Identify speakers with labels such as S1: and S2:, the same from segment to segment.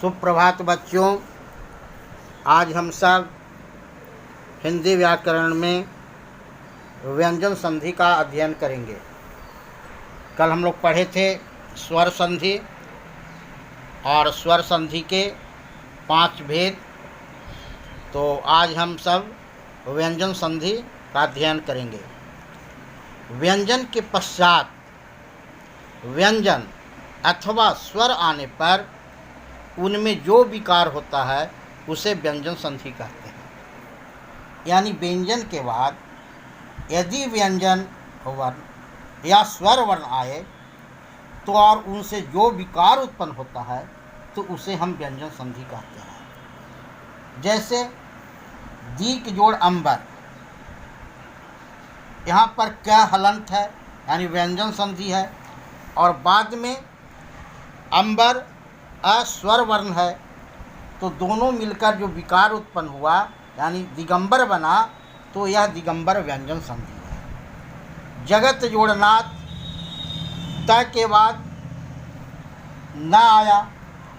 S1: सुप्रभात बच्चों। आज हम सब हिंदी व्याकरण में व्यंजन संधि का अध्ययन करेंगे। कल हम लोग पढ़े थे स्वर संधि और स्वर संधि के 5 भेद। तो आज हम सब व्यंजन संधि का अध्ययन करेंगे। व्यंजन के पश्चात व्यंजन अथवा स्वर आने पर उनमें जो विकार होता है उसे व्यंजन संधि कहते हैं। यानी व्यंजन के बाद यदि व्यंजन वर्ण या स्वर वर्ण आए तो और उनसे जो विकार उत्पन्न होता है तो उसे हम व्यंजन संधि कहते हैं। जैसे दी के जोड़ अंबर, यहाँ पर क्या हलंत है यानी व्यंजन संधि है, और बाद में अंबर अस्वर वर्ण है, तो दोनों मिलकर जो विकार उत्पन्न हुआ यानी दिगंबर बना, तो यह दिगंबर व्यंजन संधि है। जगत जोड़नाथ, त के बाद न आया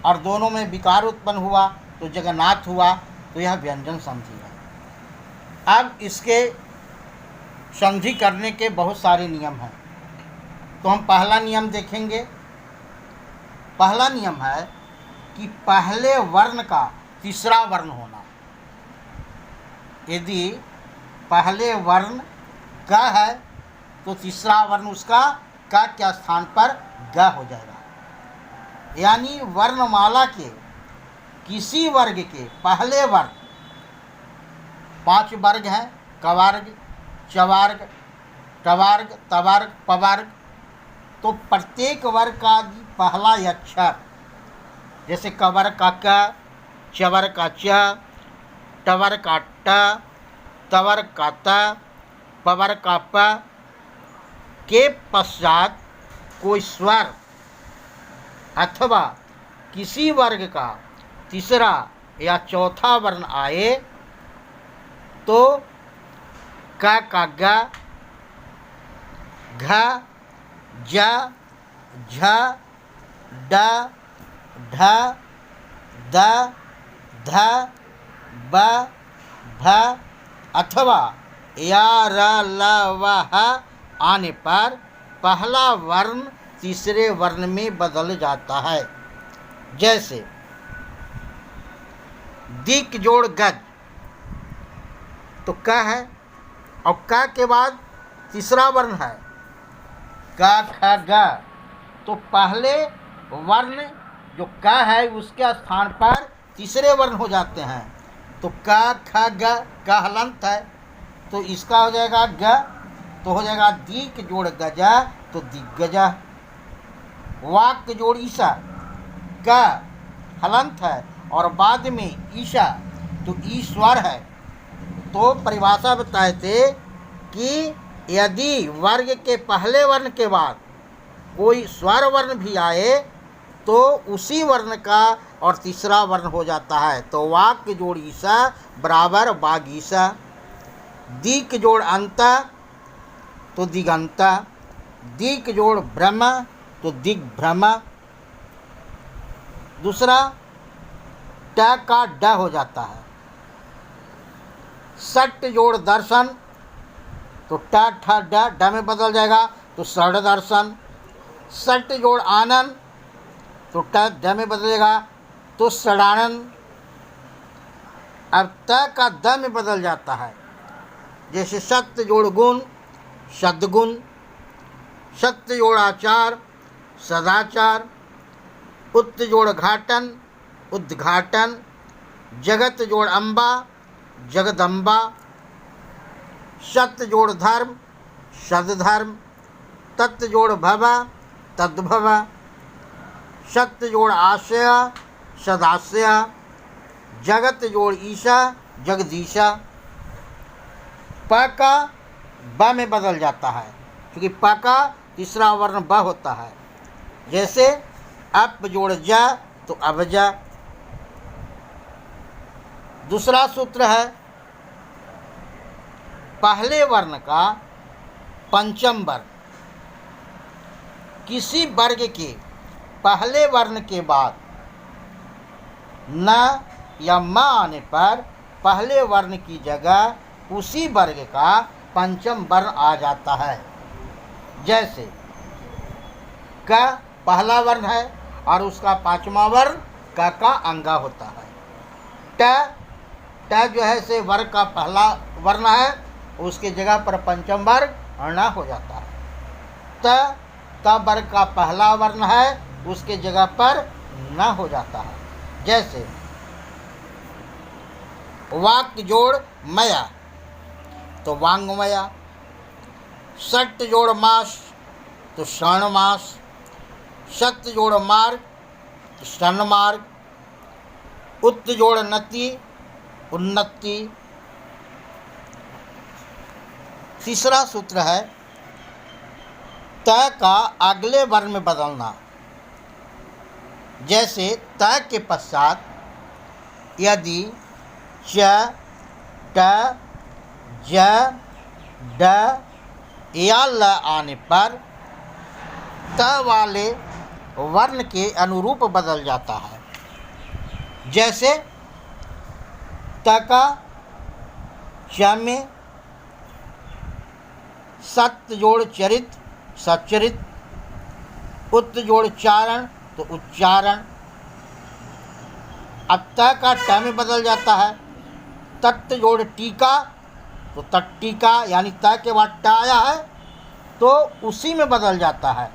S1: और दोनों में विकार उत्पन्न हुआ तो जगन्नाथ हुआ, तो यह व्यंजन संधि है। अब इसके संधि करने के बहुत सारे नियम हैं। तो हम पहला नियम देखेंगे। पहला नियम है कि पहले वर्ण का तीसरा वर्ण होना। यदि पहले वर्ण क है तो तीसरा वर्ण उसका क के स्थान पर ग हो जाएगा। यानी वर्णमाला के किसी वर्ग के पहले वर्ण 5 वर्ग हैं, कवर्ग, चवर्ग, टवर्ग, तवर्ग, पवर्ग। तो प्रत्येक वर्ग का पहला अक्षर, जैसे कवर का क, चवर का च, टवर का ट, तवर का त, पवर का प के पश्चात कोई स्वर अथवा किसी वर्ग का तीसरा या चौथा वर्ण आए तो क का ग, घ, ज, झ, ड, ढ, द, ध, ब, भ अथवा या र, ल, व, ह आने पर पहला वर्ण तीसरे वर्ण में बदल जाता है। जैसे दिक जोड़ गज, तो क है और क के बाद तीसरा वर्ण है क, ख, ग, तो पहले वर्ण जो क है उसके स्थान पर तीसरे वर्ण हो जाते हैं। तो क, ख, ग का हलंत है, तो इसका हो जाएगा ग, तो हो जाएगा दीक जोड़ गज, तो दिग्गज। वाक के जोड़ ईशा, क हलंत है और बाद में ईशा, तो ईश्वर है। तो परिभाषा बताए थे कि यदि वर्ग के पहले वर्ण के बाद कोई स्वर वर्ण भी आए तो उसी वर्ण का और तीसरा वर्ण हो जाता है। तो वाक के जोड़ ईसा बराबर बागीसा। दी के जोड़ अंत, तो दिगंत। दी के जोड़ ब्रह्म, तो दिग्भ्रम। दूसरा ट का ड हो जाता है। सट जोड़ दर्शन, तो ट ठ ड ड में बदल जाएगा, तो षड दर्शन। सट जोड़ आनंद, तो ट ड में बदलेगा, तो षडानंद। अब त का द में बदल जाता है। जैसे सत्य जोड़ गुण, सद्गुण। सत्य जोड़ आचार, सदाचार। उत्त जोड़ घाटन, उद्घाटन। जगत जोड़ अम्बा, जगदम्बा। सत्य जोड़ धर्म, सदधर्म। तत्व जोड़ भव, तद्भव। सत्य जोड़ आशय, सदाशय। जगत जोड़ ईशा, जगदीशा। प का ब में बदल जाता है क्योंकि प का तीसरा वर्ण ब होता है। जैसे अप जोड़ ज, तो अबज। दूसरा सूत्र है पहले वर्ण का पंचम वर्ण। किसी वर्ग के पहले वर्ण के बाद न या म आने पर पहले वर्ण की जगह उसी वर्ग का पंचम वर्ण आ जाता है। जैसे क पहला वर्ण है और उसका पांचवा वर्ण क का अंगा होता है। ट जो है से वर्ग का पहला वर्ण है, उसकी जगह पर पंचम वर्ग ण हो जाता है। त वर्ग का पहला वर्ण है, उसके जगह पर न हो जाता है। जैसे वाक्य जोड़ मया तो वांगमया, सट जोड़ मास तो शरण मास, सत्य जोड़ मार्ग तो शन मार्ग, उत जोड़ नति उन्नति। तीसरा सूत्र है त का अगले वर्ण में बदलना। जैसे त के पश्चात यदि च ट ज ड या ल आने पर त वाले वर्ण के अनुरूप बदल जाता है। जैसे त का च में सत्य जोड़ चरित सच्चरित, उत जोड़ चारण तो उच्चारण। अब त का ट में बदल जाता है। तत्त जोड़ टीका तो तट्टीका, यानी त के बाद ट आया है तो उसी में बदल जाता है।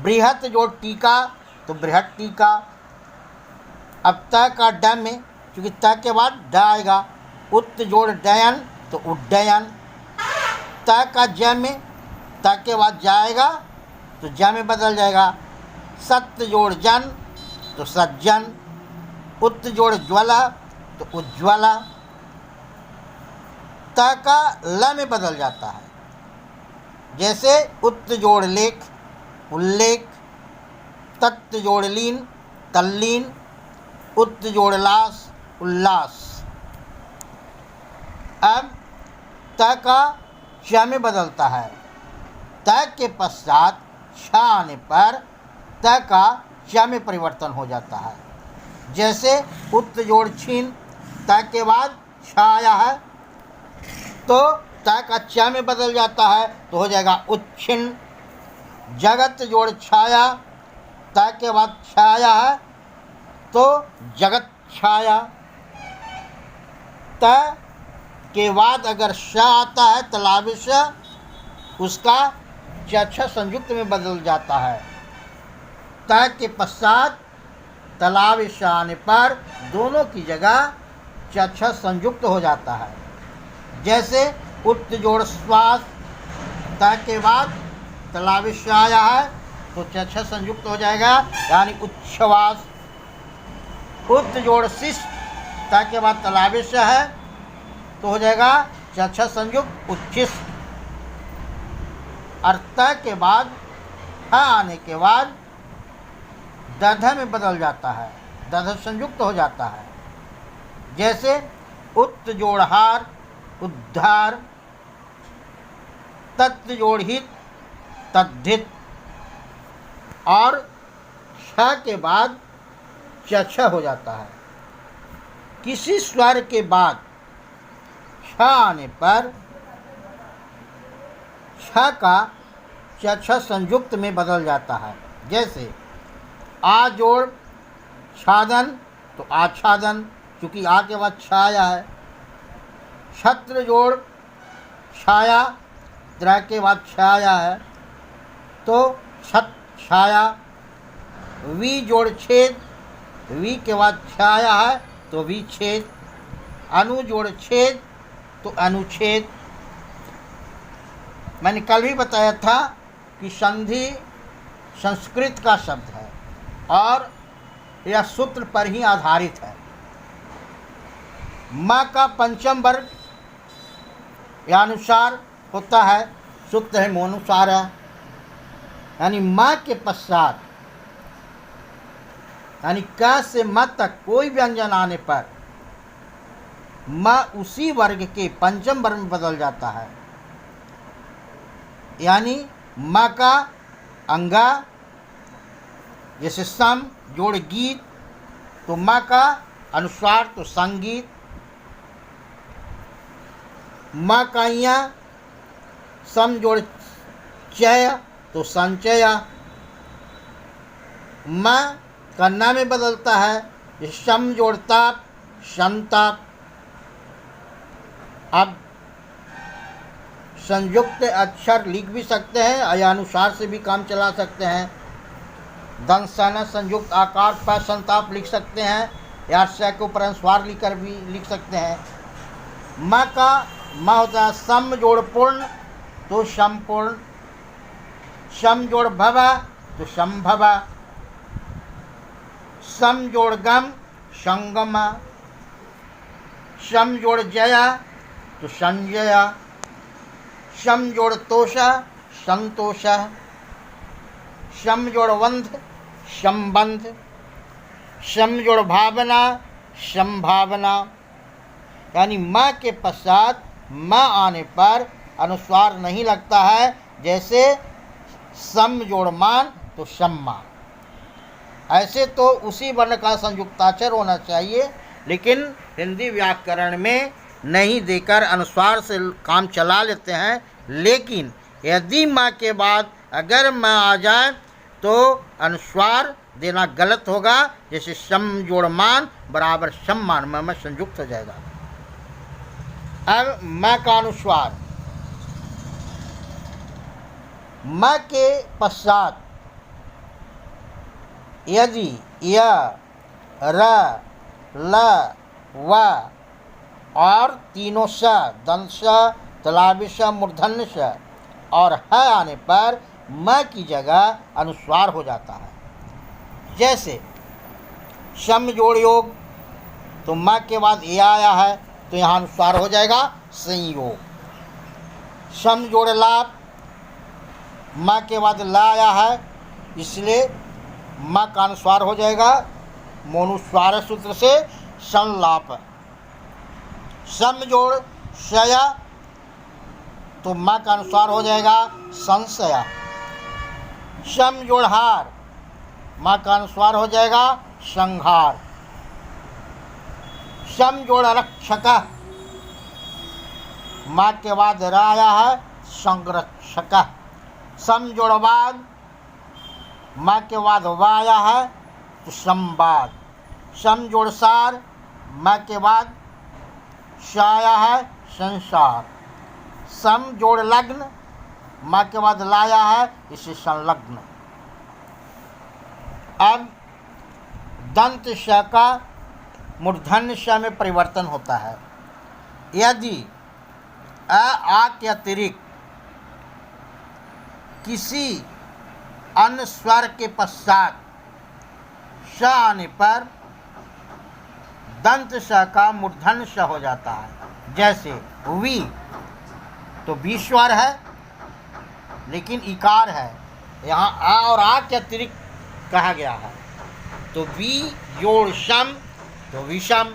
S1: बृहत जोड़ टीका तो बृहत टीका। अब त का ड में, क्योंकि त के बाद ड आएगा, उत जोड़ डयन तो उड्डयन। त का ज में त के बाद जाएगा तो ज में बदल जाएगा। सत्य जोड़ जन तो सज्जन, उत जोड़ ज्वला तो उज्ज्वला। त का ल में बदल जाता है। जैसे उत जोड़ लेख उल्लेख, तत्त जोड़ लीन तल्लीन, उत जोड़ लास उल्लास। अब त का च में बदलता है। त के पश्चात छ आने पर त का च में परिवर्तन हो जाता है। जैसे उत जोड़ छीन, त के बाद छ आया है तो त का च में बदल जाता है तो हो जाएगा उच्छिन्न। जगत जोड़ छाया, त के बाद छ आया है तो जगत छाया। त के बाद अगर श आता है तलाविश, उसका च संयुक्त में बदल जाता है। त के पश्चात तलाविश आने पर दोनों की जगह च संयुक्त हो जाता है। जैसे उत जोड़ श्वास, त के बाद तलाविश आया है तो च संयुक्त हो जाएगा, यानी उच्छ्वास। उत जोड़ शिष्ट, त के बाद तलाविश है तो हो जाएगा च संयुक्त उच्छिष्ट। और त के बाद ह आने के बाद दध में बदल जाता है, दध संयुक्त हो जाता है। जैसे उत जोड़ हार उद्धार, तत्त जोड़ हित तद्धित। और छ के बाद च हो जाता है। किसी स्वर के बाद छ आने पर छ का च संयुक्त में बदल जाता है। जैसे आ जोड़ छादन तो आच्छादन, क्योंकि आ के बाद छ आया है। छत्र जोड़ छाया, त्र के बाद छ आया है तो छत छाया। वी जोड़ छेद, वी के बाद छ आया है तो विच्छेद। अनु जोड़ छेद तो अनुच्छेद। मैंने कल भी बताया था कि संधि संस्कृत का शब्द है और यह सूत्र पर ही आधारित है। म का पंचम वर्ग या अनुसार होता है, सूत्र है मोनुसार है। यानी म के पश्चात, यानी क से म तक कोई व्यंजन आने पर म उसी वर्ग के पंचम वर्ग में बदल जाता है। यानी म का अंगा, जैसे सम जोड़ गीत तो म का अनुस्वार तो संगीत, म का यहाँ सम जोड़ चय तो संचय, म कन्ना में बदलता है, शम जोड़ ताप संताप। अब संयुक्त अक्षर लिख भी सकते हैं या अनुसार से भी काम चला सकते हैं। दंसन संयुक्त आकार पर संताप लिख सकते हैं या श के ऊपर अनुस्वार लिखकर भी लिख सकते हैं। म का म होता है सम जोड़ पूर्ण तो समपूर्ण, सम जोड़ भवा तो संभवा, सम जोड़ गम संगम, सम जोड़ जया तो संजया, सम जोड़ तोषा संतोष, सम जोड़ वंध संबंध, सम जोड़ भावना संभावना। यानी म के पश्चात म आने पर अनुस्वार नहीं लगता है, जैसे सम जोड़ मान तो सम्मान। ऐसे तो उसी वर्ण का संयुक्ताक्षर होना चाहिए, लेकिन हिंदी व्याकरण में नहीं देकर अनुस्वार से काम चला लेते हैं। लेकिन यदि म के बाद अगर म आ जाए तो अनुस्वार देना गलत होगा, जैसे सम जोड़ मान बराबर सम्मान, म संयुक्त हो जाएगा। अब म का अनुस्वार, म के पश्चात यदि य, र, ल, व और तीनों स, दंत स, तलाबी स, मूर्धन्य स और ह आने पर म की जगह अनुस्वार हो जाता है। जैसे सम जोड़ योग तो म के बाद ए आया है तो यहाँ अनुस्वार हो जाएगा संयोग। सम जोड़ लाभ, म के बाद ला आया है इसलिए म का अनुस्वार हो जाएगा मोनुस्वार सूत्र से संलाप। सम जोड़ शया तो म का अनुस्वार हो जाएगा संशया। सम जोड़ हार, म का अनुस्वार हो जाएगा संहार। सम जोड़ रक्षक, म के बाद र आया है संरक्षक। सम जोड़ वाद, म के बाद व आया है तो संवाद। सम जोड़ सार, म के बाद श आया है संसार। सम जोड़ लग्न, म के बाद लाया है इसे संलग्न। अब दंत श का मूर्धन्य श में परिवर्तन होता है। यदि आ के अतिरिक्त किसी अन्य स्वर के पश्चात श आने पर दंत श का मूर्धन्य श हो जाता है। जैसे वी तो वी स्वर है लेकिन इकार है, यहाँ आ और आ के अतिरिक्त कहा गया है तो वी जोड़ शम तो विषम।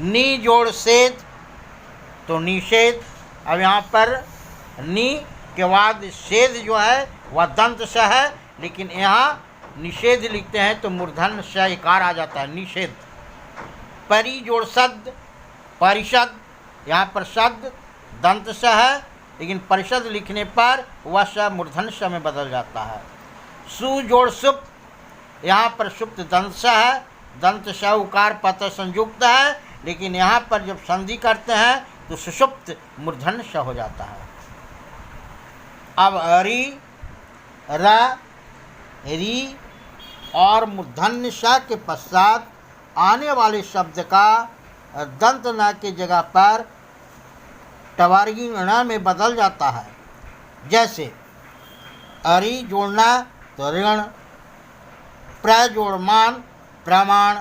S1: नी जोड़ सेद तो निषेध। अब यहाँ पर नी के बाद सेद जो है वह दंत स है, लेकिन यहाँ निषेध लिखते हैं तो मूर्धन्य श इकार आ जाता है निषेध। परि जोड़ शब्द परिषद, यहाँ पर शब्द दंत स है लेकिन परिषद लिखने पर वह स मूर्धन्य श में बदल जाता है। सु जोड़ सुप्त, यहाँ पर सुप्त दंत स है, दंत स उकार पत संयुक्त है, लेकिन यहाँ पर जब संधि करते हैं तो सुषुप्त मूर्धन्य श हो जाता है। अब री, र, री और मूर्धन्य श के पश्चात आने वाले शब्द का दंत न के जगह पर टवर्गी ण में बदल जाता है। जैसे अरि जोड़ना तो ऋण, प्र जोड़ मान प्रमाण,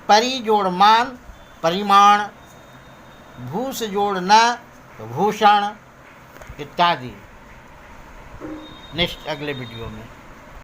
S1: परि जोड़ मान परिमाण, भूष जोड़ न तो भूषण इत्यादि। नेक्स्ट अगले वीडियो में।